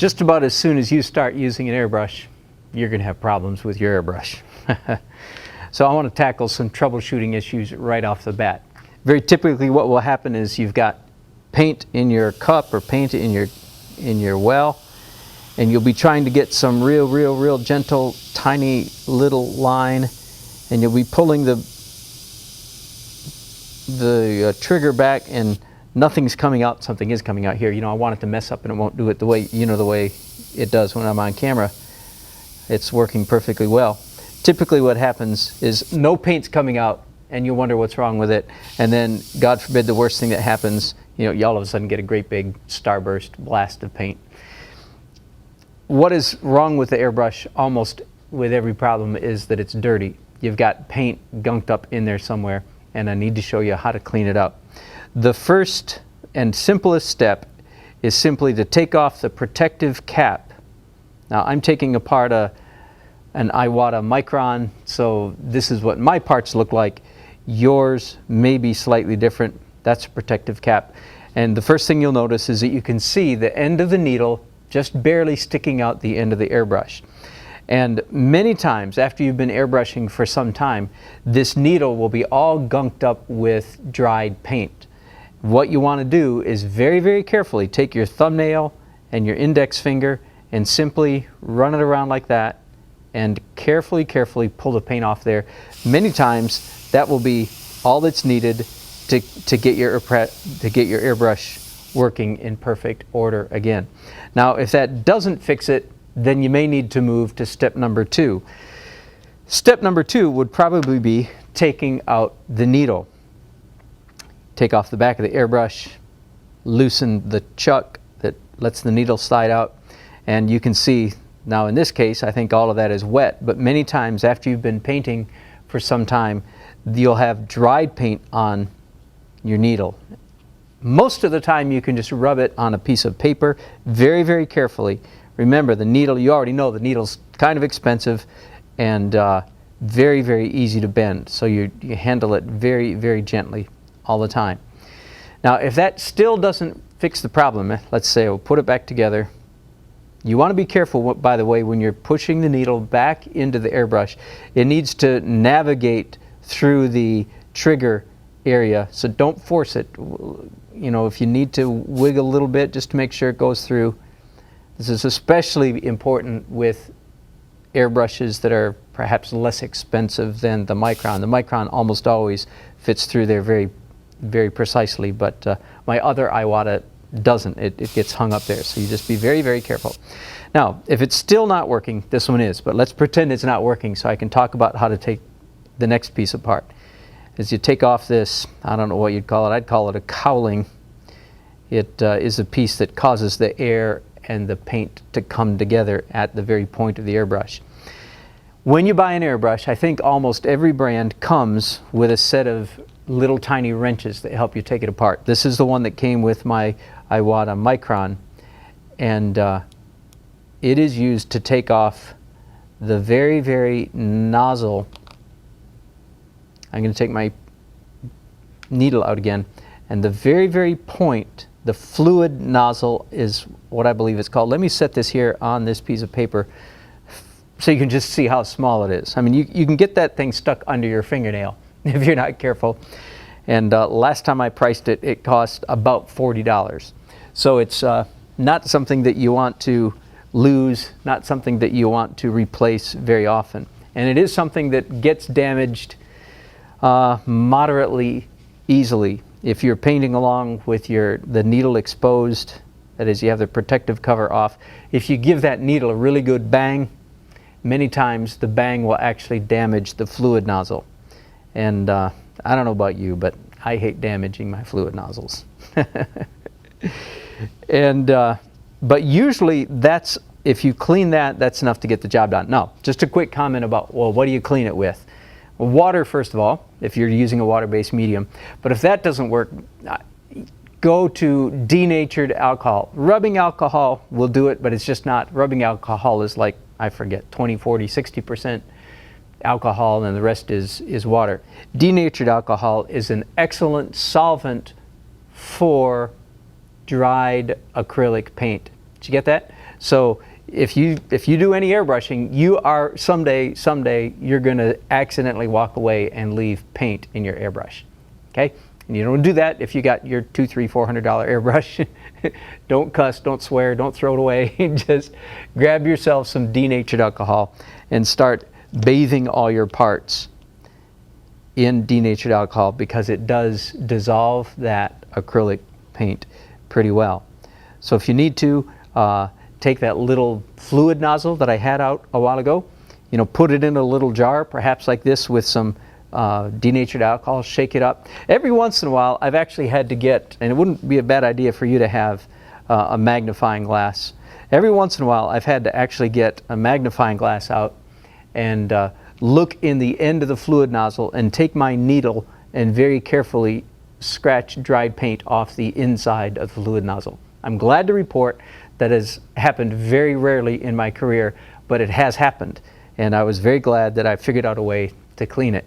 just about as soon as you start using an airbrush, you're going to have problems with your airbrush. So I want to tackle some troubleshooting issues right off the bat. Very typically what will happen is you've got paint in your cup or paint in your well, and you'll be trying to get some real gentle tiny little line, and you'll be pulling the trigger back and nothing's coming out. Something is coming out here. You know, I want it to mess up and it won't do it the way, you know, the way it does when I'm on camera. It's working perfectly well. Typically what happens is no paint's coming out and you wonder what's wrong with it, and then God forbid the worst thing that happens, you know, you all of a sudden get a great big starburst blast of paint. What is wrong with the airbrush almost with every problem is that it's dirty. You've got paint gunked up in there somewhere, and I need to show you how to clean it out. The first and simplest step is simply to take off the protective cap. Now I'm taking apart an Iwata Micron, so this is what my parts look like. Yours may be slightly different. That's a protective cap. And the first thing you'll notice is that you can see the end of the needle just barely sticking out the end of the airbrush. And many times after you've been airbrushing for some time, this needle will be all gunked up with dried paint. What you want to do is very carefully take your thumbnail and your index finger and simply run it around like that and carefully pull the paint off there. Many times that will be all that's needed to get your airbrush working in perfect order again. Now if that doesn't fix it, then you may need to move to step number 2. Step number 2 would probably be taking out the needle. Take off the back of the airbrush, loosen the chuck that lets the needle slide out, and you can see now in this case I think all of that is wet, but many times after you've been painting for some time you'll have dried paint on your needle. Most of the time you can just rub it on a piece of paper very carefully. Remember, the needle, you already know the needle's kind of expensive and very easy to bend, so you handle it very gently all the time. Now if that still doesn't fix the problem, let's say we'll put it back together. You want to be careful, by the way, when you're pushing the needle back into the airbrush. It needs to navigate through the trigger area, so don't force it. You know, if you need to wiggle a little bit just to make sure it goes through. This is especially important with airbrushes that are perhaps less expensive than the Micron. The Micron almost always fits through there very precisely, but my other Iwata doesn't. It gets hung up there, so you just be very careful. Now if it's still not working, this one is, but let's pretend it's not working so I can talk about how to take the next piece apart. As you take off this, I don't know what you'd call it, I'd call it a cowling. It is a piece that causes the air and the paint to come together at the very point of the airbrush. When you buy an airbrush, I think almost every brand comes with a set of little tiny wrenches that help you take it apart. This is the one that came with my Iwata Micron, and it is used to take off the very nozzle. I'm going to take my needle out again, and the very point, the fluid nozzle is what I believe it's called. Let me set this here on this piece of paper so you can just see how small it is. I mean, you can get that thing stuck under your fingernail if you're not careful. And last time I priced it, it cost about $40. So it's not something that you want to lose, not something that you want to replace very often. And it is something that gets damaged moderately easily. If you're painting along with the needle exposed, that is, you have the protective cover off, if you give that needle a really good bang, many times the bang will actually damage the fluid nozzle. And I don't know about you, but I hate damaging my fluid nozzles. And but usually that's, if you clean that, that's enough to get the job done. Now, just a quick comment about, well, what do you clean it with? Well, water, first of all, if you're using a water-based medium. But if that doesn't work, go to denatured alcohol. Rubbing alcohol will do it, but it's just not. Rubbing alcohol is like, I forget, 20, 40, 60% alcohol, and the rest is water. Denatured alcohol is an excellent solvent for dried acrylic paint. Did you get that? So if you do any airbrushing, you are someday you're going to accidentally walk away and leave paint in your airbrush. Okay? And you don't do that if you got your $200, $300, $400 airbrush. Don't cuss, don't swear, don't throw it away. Just grab yourself some denatured alcohol and start bathing all your parts in denatured alcohol, because it does dissolve that acrylic paint pretty well. So if you need to, take that little fluid nozzle that I had out a while ago, put it in a little jar, perhaps like this, with some denatured alcohol, shake it up. Every once in a while, I've actually had to get, and it wouldn't be a bad idea for you to have a magnifying glass. Every once in a while, I've had to actually get a magnifying glass out and look in the end of the fluid nozzle and take my needle and very carefully scratch dried paint off the inside of the fluid nozzle. I'm glad to report that has happened very rarely in my career, but it has happened, and I was very glad that I figured out a way to clean it.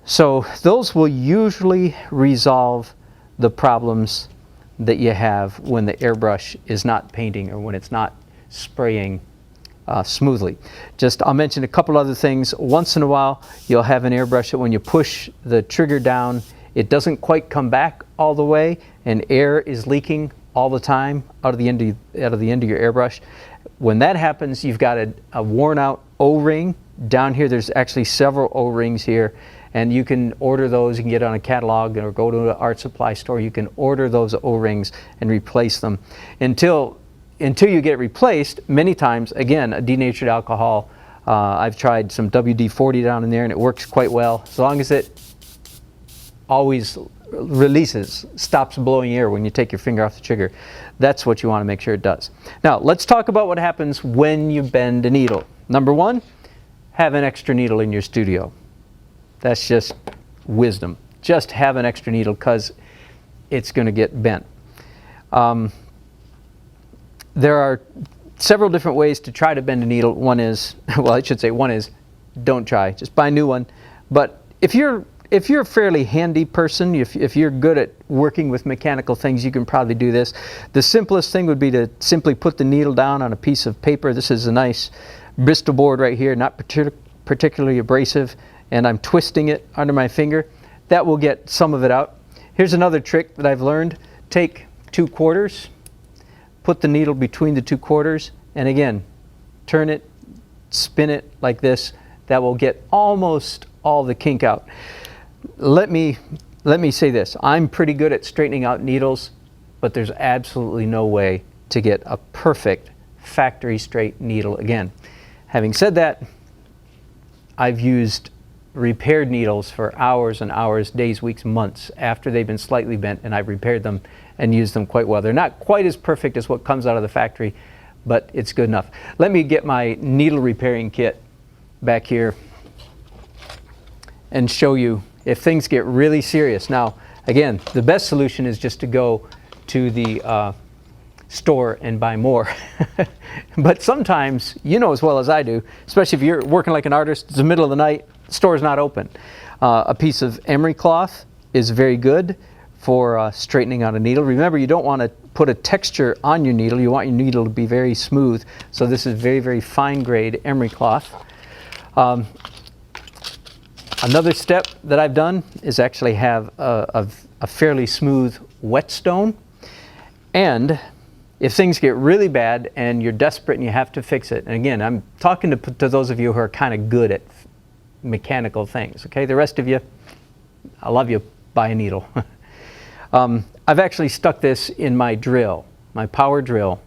So those will usually resolve the problems that you have when the airbrush is not painting or when it's not spraying smoothly. I'll mention a couple other things. Once in a while, you'll have an airbrush that when you push the trigger down, it doesn't quite come back all the way, and air is leaking all the time out of the end of your airbrush. When that happens, you've got a worn out O-ring. Down here, there's actually several O-rings here, and you can order those. You can get on a catalog or go to an art supply store. You can order those O-rings and replace them. Until you get replaced, many times, again, a denatured alcohol. I've tried some WD-40 down in there, and it works quite well. As long as it always releases, stops blowing air when you take your finger off the trigger. That's what you want to make sure it does. Now, let's talk about what happens when you bend a needle. Number one, have an extra needle in your studio. That's just wisdom. Just have an extra needle, because it's going to get bent. There are several different ways to try to bend a needle. One is, well, I should say one is, don't try. Just buy a new one. But if you're a fairly handy person, if you're good at working with mechanical things, you can probably do this. The simplest thing would be to simply put the needle down on a piece of paper. This is a nice Bristol board right here, not particularly abrasive, and I'm twisting it under my finger. That will get some of it out. Here's another trick that I've learned. Take 2 quarters, put the needle between the 2 quarters, and again, turn it, spin it like this. That will get almost all the kink out. Let me say this. I'm pretty good at straightening out needles, but there's absolutely no way to get a perfect factory straight needle again. Having said that, I've used repaired needles for hours and hours, days, weeks, months after they've been slightly bent, and I've repaired them and used them quite well. They're not quite as perfect as what comes out of the factory, but it's good enough. Let me get my needle repairing kit back here and show you if things get really serious. Now, again, the best solution is just to go to the store and buy more. But sometimes, you know as well as I do, especially if you're working like an artist, it's the middle of the night, the store's not open. A piece of emery cloth is very good for straightening out a needle. Remember, you don't want to put a texture on your needle. You want your needle to be very smooth. So this is very, very fine grade emery cloth. Another step that I've done is actually have a fairly smooth whetstone. And if things get really bad and you're desperate and you have to fix it, and again, I'm talking to those of you who are kind of good at mechanical things, okay? The rest of you, I love you, buy a needle. I've actually stuck this in my drill, my power drill,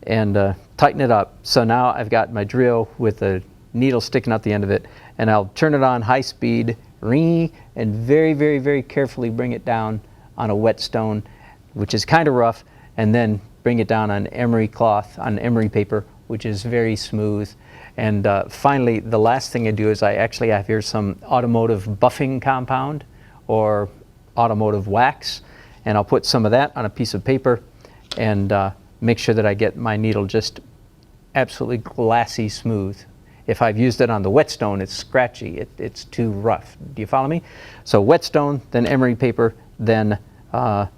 and tighten it up. So now I've got my drill with the needle sticking out the end of it, and I'll turn it on high speed, ring, and very, very, very carefully bring it down on a whetstone, which is kind of rough, and then bring it down on emery cloth, on emery paper, which is very smooth. And finally, the last thing I do is I actually have here some automotive buffing compound or automotive wax, and I'll put some of that on a piece of paper and make sure that I get my needle just absolutely glassy smooth. If I've used it on the whetstone, it's scratchy, it's too rough. Do you follow me? So whetstone, then emery paper, then buffing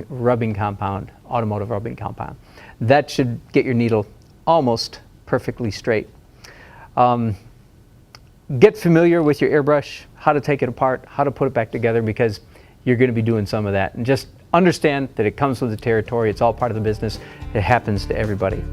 rubbing compound automotive rubbing compound. That should get your needle almost perfectly straight. Get familiar with your airbrush, how to take it apart, how to put it back together, because you're going to be doing some of that. And just understand that it comes with the territory. It's all part of the business. It happens to everybody.